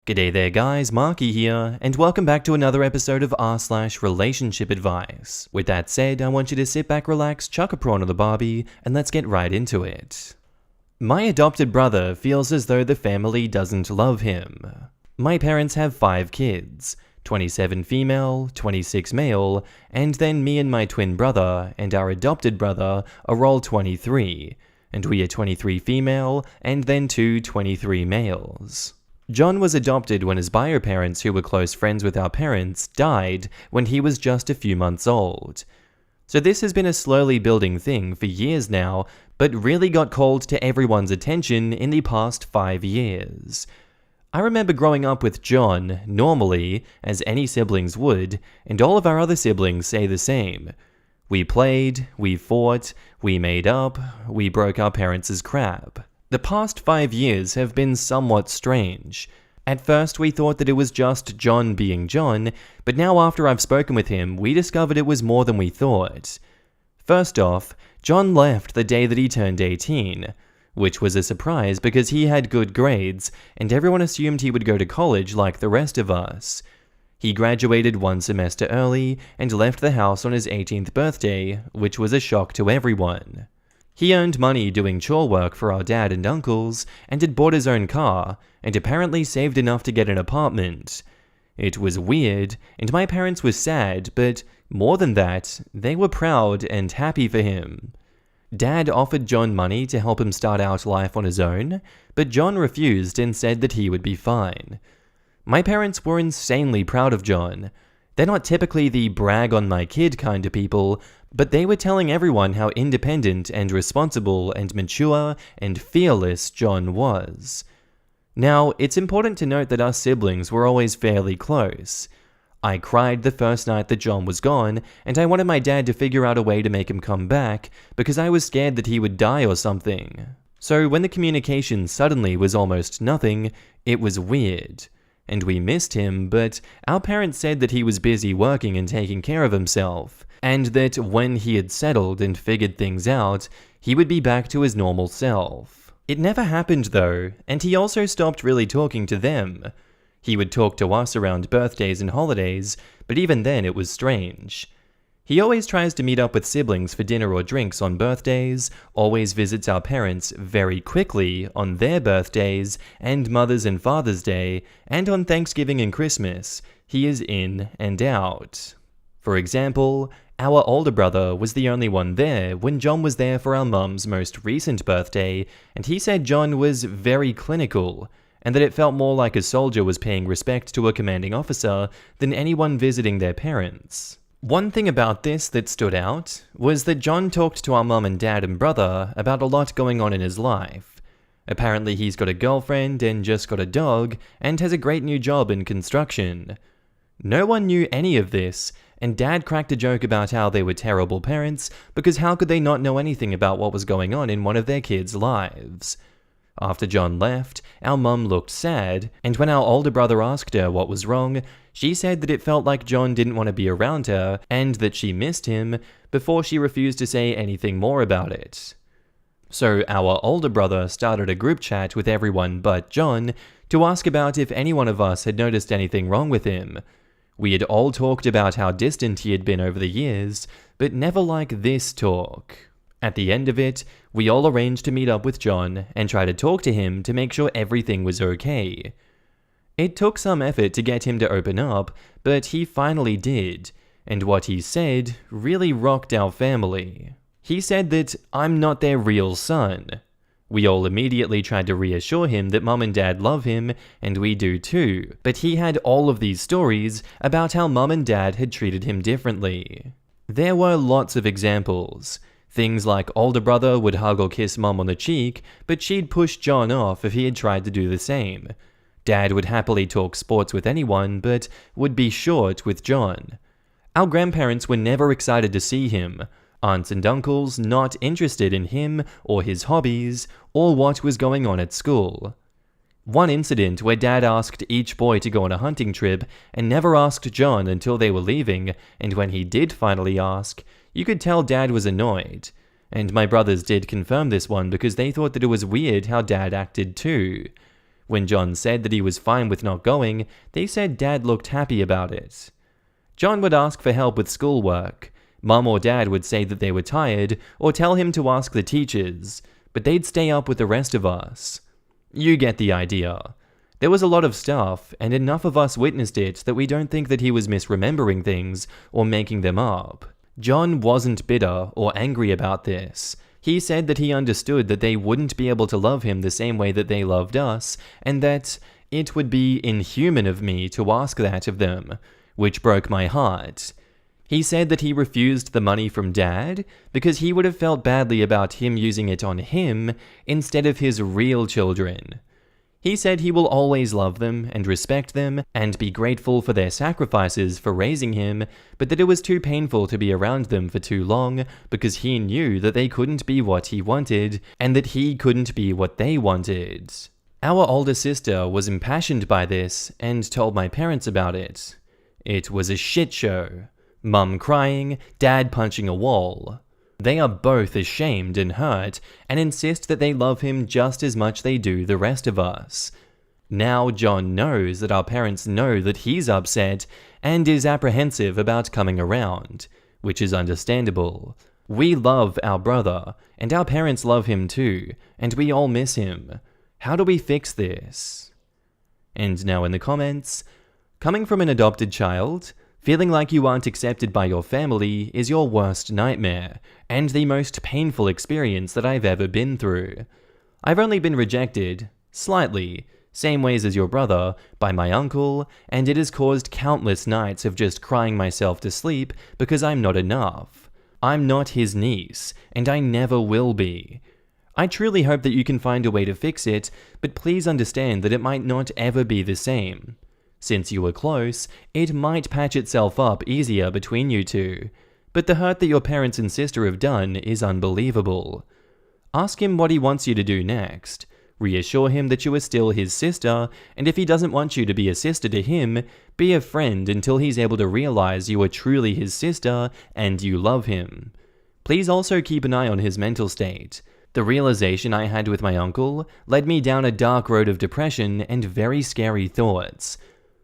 G'day there guys, Marky here, and welcome back to another episode of r/relationship advice. With that said, I want you to sit back, relax, chuck a prawn on the barbie, and let's get right into it. My adopted brother feels as though the family doesn't love him. My parents have 5 kids, 27 female, 26 male, and then me and my twin brother and our adopted brother are all 23, and we are 23 female and then 2 23 males. John was adopted when his bio parents, who were close friends with our parents, died when he was just a few months old. So this has been a slowly building thing for years now, but really got called to everyone's attention in the past 5 years. I remember growing up with John, normally, as any siblings would, and all of our other siblings say the same. We played, we fought, we made up, we broke our parents' crap. The past 5 years have been somewhat strange. At first we thought that it was just John being John, but now after I've spoken with him, we discovered it was more than we thought. First off, John left the day that he turned 18, which was a surprise because he had good grades, and everyone assumed he would go to college like the rest of us. He graduated 1 semester early and left the house on his 18th birthday, which was a shock to everyone. He earned money doing chore work for our dad and uncles, and had bought his own car, and apparently saved enough to get an apartment. It was weird, and my parents were sad, but more than that, they were proud and happy for him. Dad offered John money to help him start out life on his own, but John refused and said that he would be fine. My parents were insanely proud of John. They're not typically the brag on my kid kind of people, but they were telling everyone how independent and responsible and mature and fearless John was. Now, it's important to note that our siblings were always fairly close. I cried the first night that John was gone, and I wanted my dad to figure out a way to make him come back, because I was scared that he would die or something. So when the communication suddenly was almost nothing, it was weird. And we missed him, but our parents said that he was busy working and taking care of himself, and that when he had settled and figured things out, he would be back to his normal self. It never happened though, and he also stopped really talking to them. He would talk to us around birthdays and holidays, but even then it was strange. He always tries to meet up with siblings for dinner or drinks on birthdays, always visits our parents very quickly on their birthdays, and Mother's and Father's Day, and on Thanksgiving and Christmas. He is in and out. For example, our older brother was the only one there when John was there for our mum's most recent birthday, and he said John was very clinical, and that it felt more like a soldier was paying respect to a commanding officer than anyone visiting their parents. One thing about this that stood out was that John talked to our mum and dad and brother about a lot going on in his life. Apparently he's got a girlfriend and just got a dog and has a great new job in construction. No one knew any of this, and Dad cracked a joke about how they were terrible parents because how could they not know anything about what was going on in one of their kids' lives? After John left, our mum looked sad, and when our older brother asked her what was wrong, she said that it felt like John didn't want to be around her and that she missed him, before she refused to say anything more about it. So our older brother started a group chat with everyone but John to ask about if any one of us had noticed anything wrong with him. We had all talked about how distant he had been over the years, but never like this talk. At the end of it, we all arranged to meet up with John and try to talk to him to make sure everything was okay. It took some effort to get him to open up, but he finally did, and what he said really rocked our family. He said that I'm not their real son. We all immediately tried to reassure him that Mum and Dad love him, and we do too, but he had all of these stories about how Mum and Dad had treated him differently. There were lots of examples. Things like older brother would hug or kiss Mum on the cheek, but she'd push John off if he had tried to do the same. Dad would happily talk sports with anyone, but would be short with John. Our grandparents were never excited to see him. Aunts and uncles not interested in him or his hobbies or what was going on at school. One incident where Dad asked each boy to go on a hunting trip and never asked John until they were leaving, and when he did finally ask, you could tell Dad was annoyed. And my brothers did confirm this one because they thought that it was weird how Dad acted too. When John said that he was fine with not going, they said Dad looked happy about it. John would ask for help with schoolwork. Mum or Dad would say that they were tired, or tell him to ask the teachers, but they'd stay up with the rest of us. You get the idea. There was a lot of stuff, and enough of us witnessed it that we don't think that he was misremembering things or making them up. John wasn't bitter or angry about this. He said that he understood that they wouldn't be able to love him the same way that they loved us, and that it would be inhuman of me to ask that of them, which broke my heart. He said that he refused the money from Dad because he would have felt badly about him using it on him instead of his real children. He said he will always love them and respect them and be grateful for their sacrifices for raising him, but that it was too painful to be around them for too long because he knew that they couldn't be what he wanted and that he couldn't be what they wanted. Our older sister was impassioned by this and told my parents about it. It was a shit show. Mum crying, Dad punching a wall. They are both ashamed and hurt and insist that they love him just as much they do the rest of us. Now John knows that our parents know that he's upset and is apprehensive about coming around, which is understandable. We love our brother, and our parents love him too, and we all miss him. How do we fix this? And now in the comments, coming from an adopted child, feeling like you aren't accepted by your family is your worst nightmare, and the most painful experience that I've ever been through. I've only been rejected, slightly, same ways as your brother, by my uncle, and it has caused countless nights of just crying myself to sleep because I'm not enough. I'm not his niece, and I never will be. I truly hope that you can find a way to fix it, but please understand that it might not ever be the same. Since you were close, it might patch itself up easier between you two, but the hurt that your parents and sister have done is unbelievable. Ask him what he wants you to do next. Reassure him that you are still his sister, and if he doesn't want you to be a sister to him, be a friend until he's able to realize you are truly his sister and you love him. Please also keep an eye on his mental state. The realization I had with my uncle led me down a dark road of depression and very scary thoughts.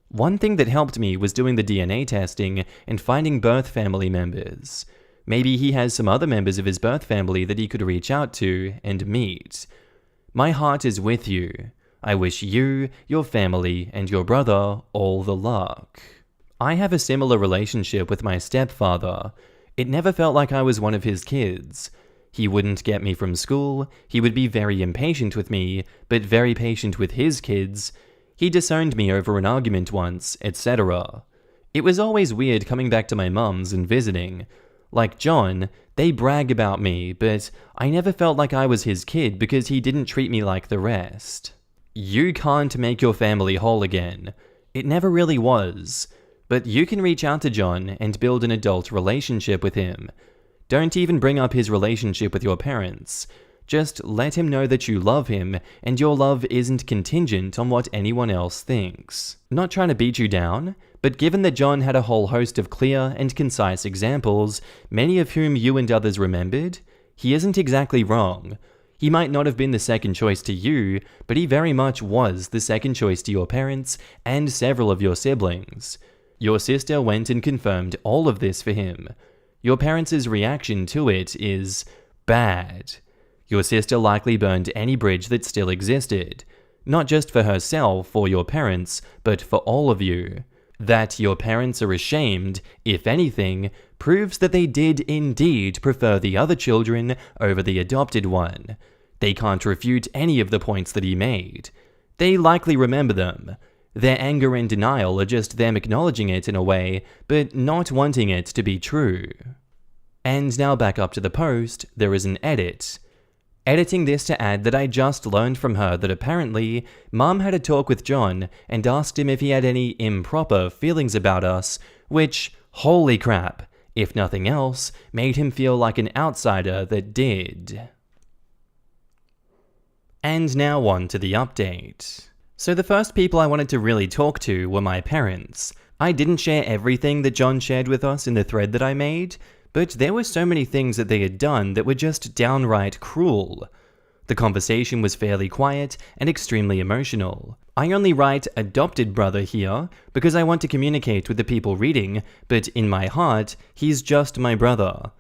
One thing that helped me was doing the DNA testing and finding birth family members. Maybe he has some other members of his birth family that he could reach out to and meet. My heart is with you. I wish you, your family, and your brother all the luck. I have a similar relationship with my stepfather. It never felt like I was one of his kids. He wouldn't get me from school, he would be very impatient with me, but very patient with his kids. He disowned me over an argument once, etc. It was always weird coming back to my mum's and visiting. Like John, they brag about me, but I never felt like I was his kid because he didn't treat me like the rest. You can't make your family whole again. It never really was. But you can reach out to John and build an adult relationship with him. Don't even bring up his relationship with your parents. Just let him know that you love him, and your love isn't contingent on what anyone else thinks. Not trying to beat you down, but given that John had a whole host of clear and concise examples, many of whom you and others remembered, he isn't exactly wrong. He might not have been the second choice to you, but he very much was the second choice to your parents and several of your siblings. Your sister went and confirmed all of this for him. Your parents' reaction to it is bad. Your sister likely burned any bridge that still existed, not just for herself or your parents, but for all of you. That your parents are ashamed, if anything, proves that they did indeed prefer the other children over the adopted one. They can't refute any of the points that he made. They likely remember them. Their anger and denial are just them acknowledging it in a way, but not wanting it to be true. And now back up to the post, there is an edit. Editing this to add that I just learned from her that apparently, Mum had a talk with John and asked him if he had any improper feelings about us, which, holy crap, if nothing else, made him feel like an outsider that did. And now on to the update. So the first people I wanted to really talk to were my parents. I didn't share everything that John shared with us in the thread that I made, but there were so many things that they had done that were just downright cruel. The conversation was fairly quiet and extremely emotional. I only write adopted brother here because I want to communicate with the people reading, but in my heart, he's just my brother.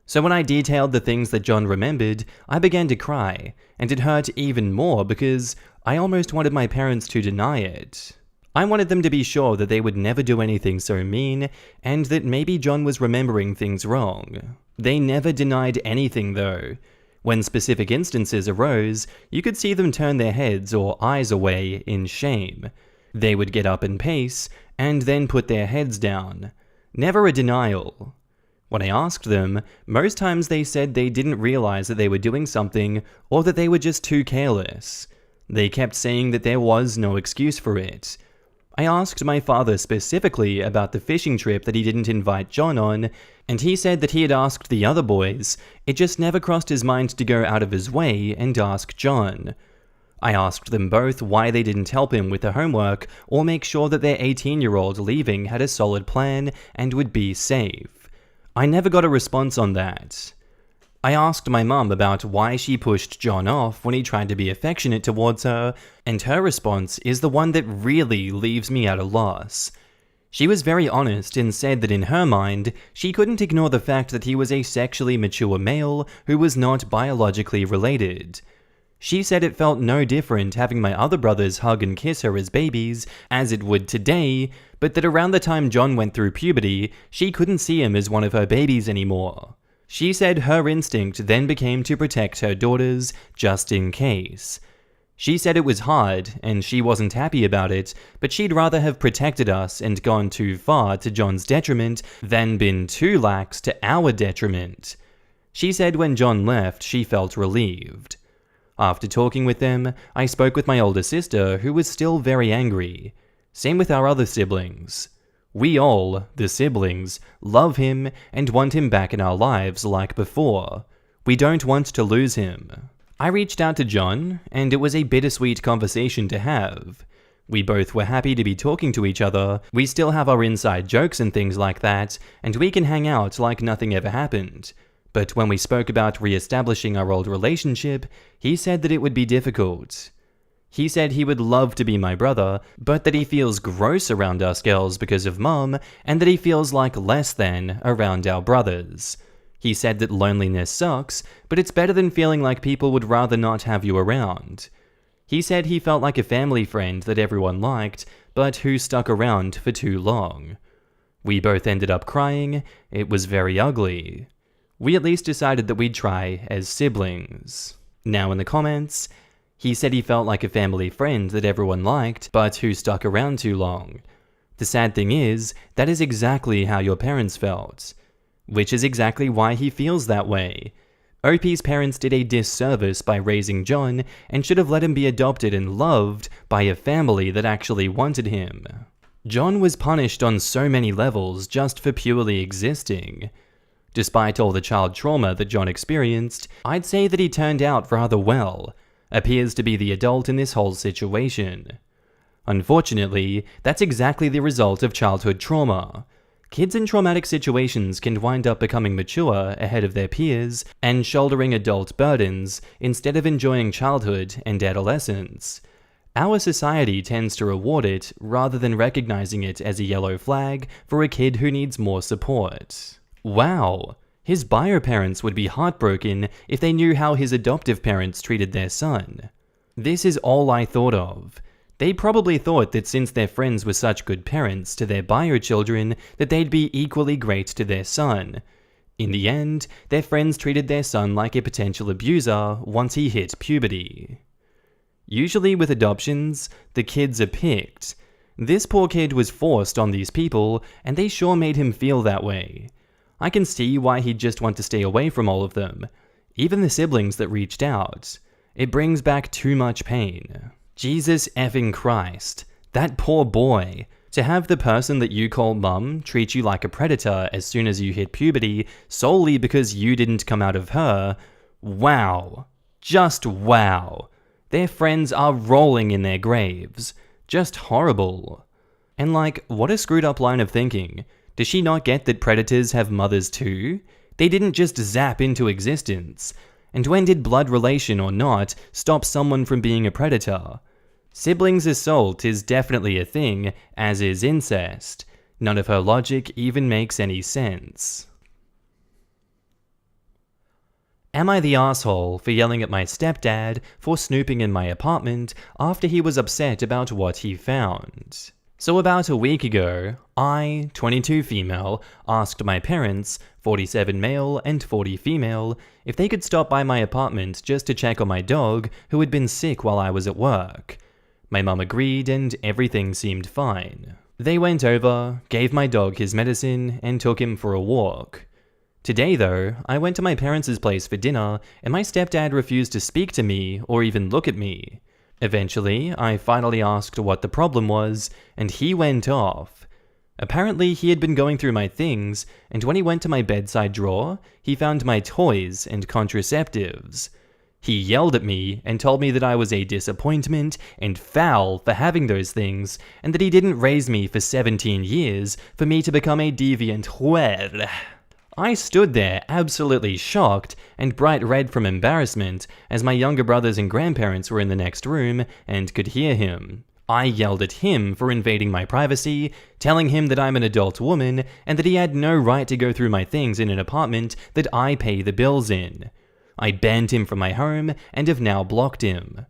So when I detailed the things that John remembered, I began to cry, and it hurt even more because I almost wanted my parents to deny it. I wanted them to be sure that they would never do anything so mean, and that maybe John was remembering things wrong. They never denied anything though. When specific instances arose, you could see them turn their heads or eyes away in shame. They would get up and pace, and then put their heads down. Never a denial. When I asked them, most times they said they didn't realize that they were doing something, or that they were just too careless. They kept saying that there was no excuse for it. I asked my father specifically about the fishing trip that he didn't invite John on, and he said that he had asked the other boys, it just never crossed his mind to go out of his way and ask John. I asked them both why they didn't help him with the homework or make sure that their 18-year-old leaving had a solid plan and would be safe. I never got a response on that. I asked my mum about why she pushed John off when he tried to be affectionate towards her, and her response is the one that really leaves me at a loss. She was very honest and said that in her mind, she couldn't ignore the fact that he was a sexually mature male who was not biologically related. She said it felt no different having my other brothers hug and kiss her as babies as it would today, but that around the time John went through puberty, she couldn't see him as one of her babies anymore. She said her instinct then became to protect her daughters, just in case. She said it was hard, and she wasn't happy about it, but she'd rather have protected us and gone too far to John's detriment than been too lax to our detriment. She said when John left, she felt relieved. After talking with them, I spoke with my older sister, who was still very angry. Same with our other siblings. We all, the siblings, love him and want him back in our lives like before. We don't want to lose him. I reached out to John, and it was a bittersweet conversation to have. We both were happy to be talking to each other, we still have our inside jokes and things like that, and we can hang out like nothing ever happened. But when we spoke about re-establishing our old relationship, he said that it would be difficult. He said he would love to be my brother, but that he feels gross around us girls because of Mum, and that he feels like less than around our brothers. He said that loneliness sucks, but it's better than feeling like people would rather not have you around. He said he felt like a family friend that everyone liked, but who stuck around for too long. We both ended up crying. It was very ugly. We at least decided that we'd try as siblings. Now in the comments, he said he felt like a family friend that everyone liked, but who stuck around too long. The sad thing is, that is exactly how your parents felt. Which is exactly why he feels that way. OP's parents did a disservice by raising John, and should have let him be adopted and loved by a family that actually wanted him. John was punished on so many levels just for purely existing. Despite all the child trauma that John experienced, I'd say that he turned out rather well. Appears to be the adult in this whole situation. Unfortunately, that's exactly the result of childhood trauma. Kids in traumatic situations can wind up becoming mature ahead of their peers and shouldering adult burdens instead of enjoying childhood and adolescence. Our society tends to reward it rather than recognizing it as a yellow flag for a kid who needs more support. Wow! His bio parents would be heartbroken if they knew how his adoptive parents treated their son. This is all I thought of. They probably thought that since their friends were such good parents to their bio children, that they'd be equally great to their son. In the end, their friends treated their son like a potential abuser once he hit puberty. Usually with adoptions, the kids are picked. This poor kid was forced on these people, and they sure made him feel that way. I can see why he'd just want to stay away from all of them, even the siblings that reached out. It brings back too much pain. Jesus effing Christ, that poor boy. To have the person that you call mum treat you like a predator as soon as you hit puberty solely because you didn't come out of her, wow. Just wow. Their friends are rolling in their graves. Just horrible. And like, what a screwed up line of thinking. Does she not get that predators have mothers too? They didn't just zap into existence. And when did blood relation or not stop someone from being a predator? Siblings assault is definitely a thing, as is incest. None of her logic even makes any sense. Am I the asshole for yelling at my stepdad for snooping in my apartment after he was upset about what he found? So about a week ago, I, 22 female, asked my parents, 47 male and 40 female, if they could stop by my apartment just to check on my dog who had been sick while I was at work. My mum agreed and everything seemed fine. They went over, gave my dog his medicine, and took him for a walk. Today though, I went to my parents' place for dinner and my stepdad refused to speak to me or even look at me. Eventually, I finally asked what the problem was, and he went off. Apparently, he had been going through my things, and when he went to my bedside drawer, he found my toys and contraceptives. He yelled at me and told me that I was a disappointment and foul for having those things, and that he didn't raise me for 17 years for me to become a deviant whore. I stood there absolutely shocked and bright red from embarrassment as my younger brothers and grandparents were in the next room and could hear him. I yelled at him for invading my privacy, telling him that I'm an adult woman and that he had no right to go through my things in an apartment that I pay the bills in. I banned him from my home and have now blocked him.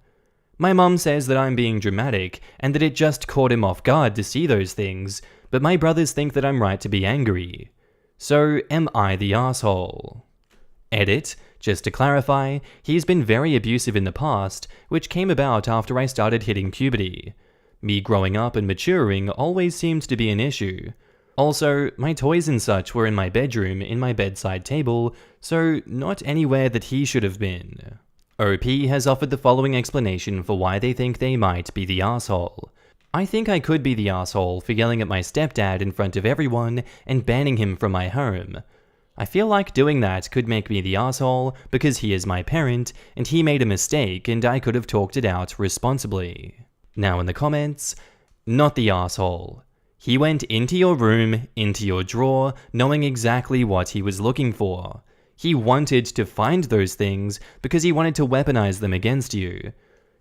My mum says that I'm being dramatic and that it just caught him off guard to see those things, but my brothers think that I'm right to be angry. So, am I the asshole? Edit, just to clarify, he's been very abusive in the past, which came about after I started hitting puberty. Me growing up and maturing always seemed to be an issue. Also, my toys and such were in my bedroom in my bedside table, so not anywhere that he should have been. OP has offered the following explanation for why they think they might be the asshole. I think I could be the asshole for yelling at my stepdad in front of everyone and banning him from my home. I feel like doing that could make me the asshole because he is my parent and he made a mistake and I could have talked it out responsibly. Now in the comments, not the asshole. He went into your room, into your drawer, knowing exactly what he was looking for. He wanted to find those things because he wanted to weaponize them against you.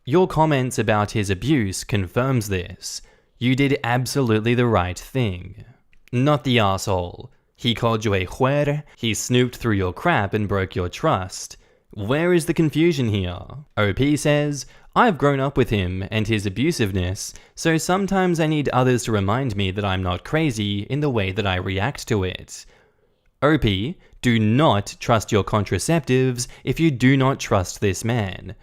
Your comments about his abuse confirms this. You did absolutely the right thing. Not the asshole. He called you a whore, he snooped through your crap and broke your trust. Where is the confusion here? OP says, I've grown up with him and his abusiveness, so sometimes I need others to remind me that I'm not crazy in the way that I react to it. OP, do not trust your contraceptives if you do not trust this man.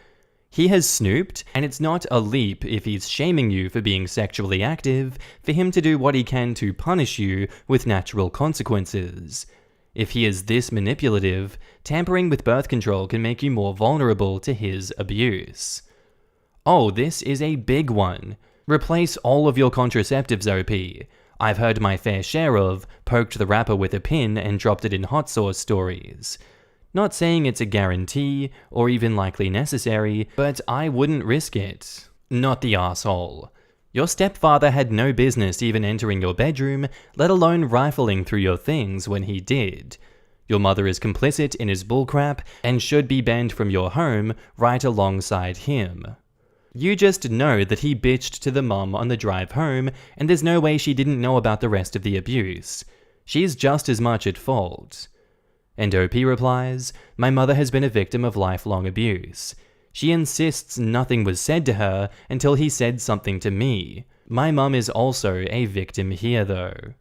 He has snooped, and it's not a leap if he's shaming you for being sexually active for him to do what he can to punish you with natural consequences. If he is this manipulative, tampering with birth control can make you more vulnerable to his abuse. Oh, this is a big one. Replace all of your contraceptives, OP. I've heard my fair share of poked the rapper with a pin and dropped it in hot sauce stories. Not saying it's a guarantee, or even likely necessary, but I wouldn't risk it. Not the asshole. Your stepfather had no business even entering your bedroom, let alone rifling through your things when he did. Your mother is complicit in his bullcrap, and should be banned from your home right alongside him. You just know that he bitched to the mum on the drive home, and there's no way she didn't know about the rest of the abuse. She's just as much at fault. And OP replies, my mother has been a victim of lifelong abuse. She insists nothing was said to her until he said something to me. My mum is also a victim here though.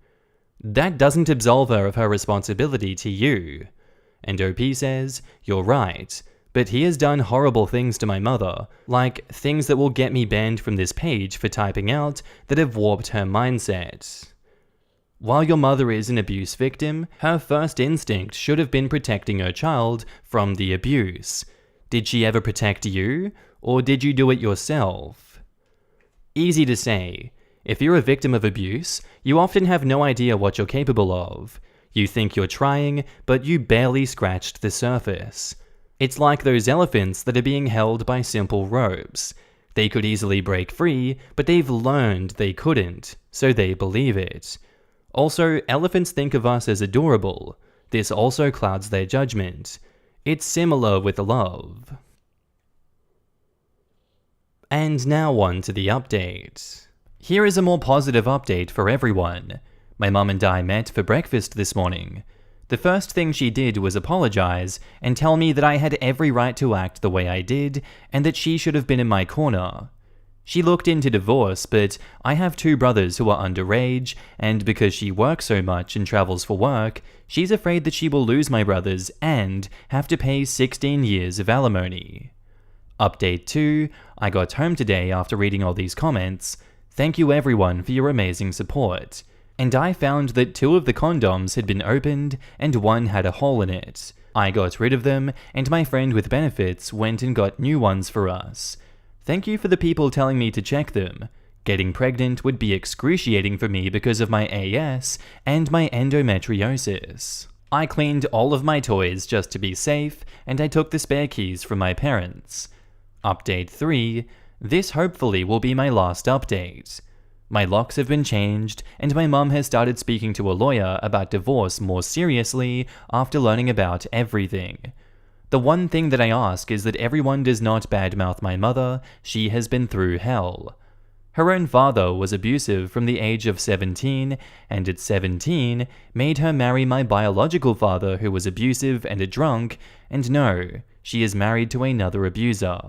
That doesn't absolve her of her responsibility to you. And OP says, you're right, but he has done horrible things to my mother, like things that will get me banned from this page for typing out that have warped her mindset. While your mother is an abuse victim, her first instinct should have been protecting her child from the abuse. Did she ever protect you, or did you do it yourself? Easy to say. If you're a victim of abuse, you often have no idea what you're capable of. You think you're trying, but you barely scratched the surface. It's like those elephants that are being held by simple ropes. They could easily break free, but they've learned they couldn't, so they believe it. Also, elephants think of us as adorable. This also clouds their judgment. It's similar with love. And now on to the update. Here is a more positive update for everyone. My mum and I met for breakfast this morning. The first thing she did was apologize and tell me that I had every right to act the way I did and that she should have been in my corner. She looked into divorce, but I have 2 brothers who are underage, and because she works so much and travels for work, she's afraid that she will lose my brothers and have to pay 16 years of alimony. Update 2, I got home today after reading all these comments. Thank you everyone for your amazing support. And I found that 2 of the condoms had been opened and 1 had a hole in it. I got rid of them, and my friend with benefits went and got new ones for us. Thank you for the people telling me to check them. Getting pregnant would be excruciating for me because of my AS and my endometriosis. I cleaned all of my toys just to be safe, and I took the spare keys from my parents. Update 3. This hopefully will be my last update. My locks have been changed, and my mum has started speaking to a lawyer about divorce more seriously after learning about everything. The one thing that I ask is that everyone does not badmouth my mother. She has been through hell. Her own father was abusive from the age of 17, and at 17 made her marry my biological father who was abusive and a drunk, and no, she is married to another abuser.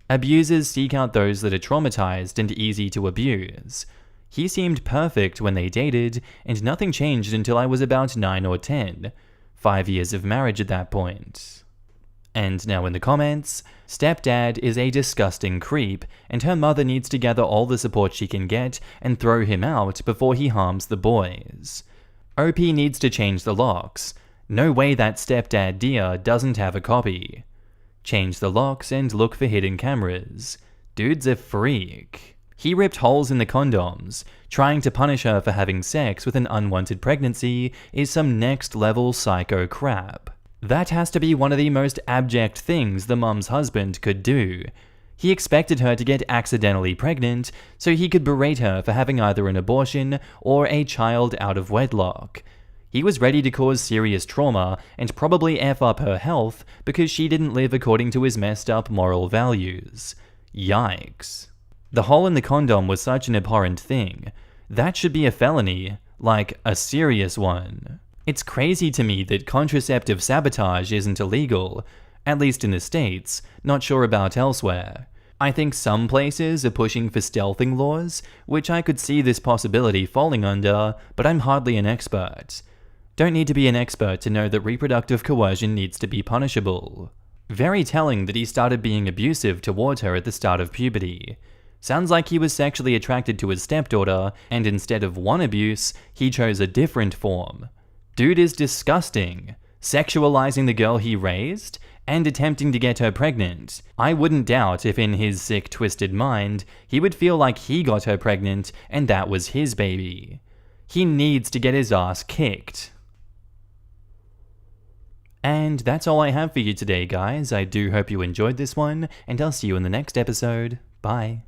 Abusers seek out those that are traumatized and easy to abuse. He seemed perfect when they dated, and nothing changed until I was about 9 or 10. 5 years of marriage at that point. And now in the comments, stepdad is a disgusting creep, and her mother needs to gather all the support she can get and throw him out before he harms the boys. OP needs to change the locks. No way that stepdad dear doesn't have a copy. Change the locks and look for hidden cameras. Dude's a freak. He ripped holes in the condoms. Trying to punish her for having sex with an unwanted pregnancy is some next level psycho crap. That has to be one of the most abject things the mum's husband could do. He expected her to get accidentally pregnant so he could berate her for having either an abortion or a child out of wedlock. He was ready to cause serious trauma and probably F up her health because she didn't live according to his messed up moral values. Yikes. The hole in the condom was such an abhorrent thing. That should be a felony, like a serious one. It's crazy to me that contraceptive sabotage isn't illegal, at least in the States, not sure about elsewhere. I think some places are pushing for stealthing laws, which I could see this possibility falling under, but I'm hardly an expert. Don't need to be an expert to know that reproductive coercion needs to be punishable. Very telling that he started being abusive toward her at the start of puberty. Sounds like he was sexually attracted to his stepdaughter, and instead of one abuse, he chose a different form. Dude is disgusting. Sexualizing the girl he raised, and attempting to get her pregnant. I wouldn't doubt if in his sick, twisted mind, he would feel like he got her pregnant and that was his baby. He needs to get his ass kicked. And that's all I have for you today, guys. I do hope you enjoyed this one, and I'll see you in the next episode. Bye.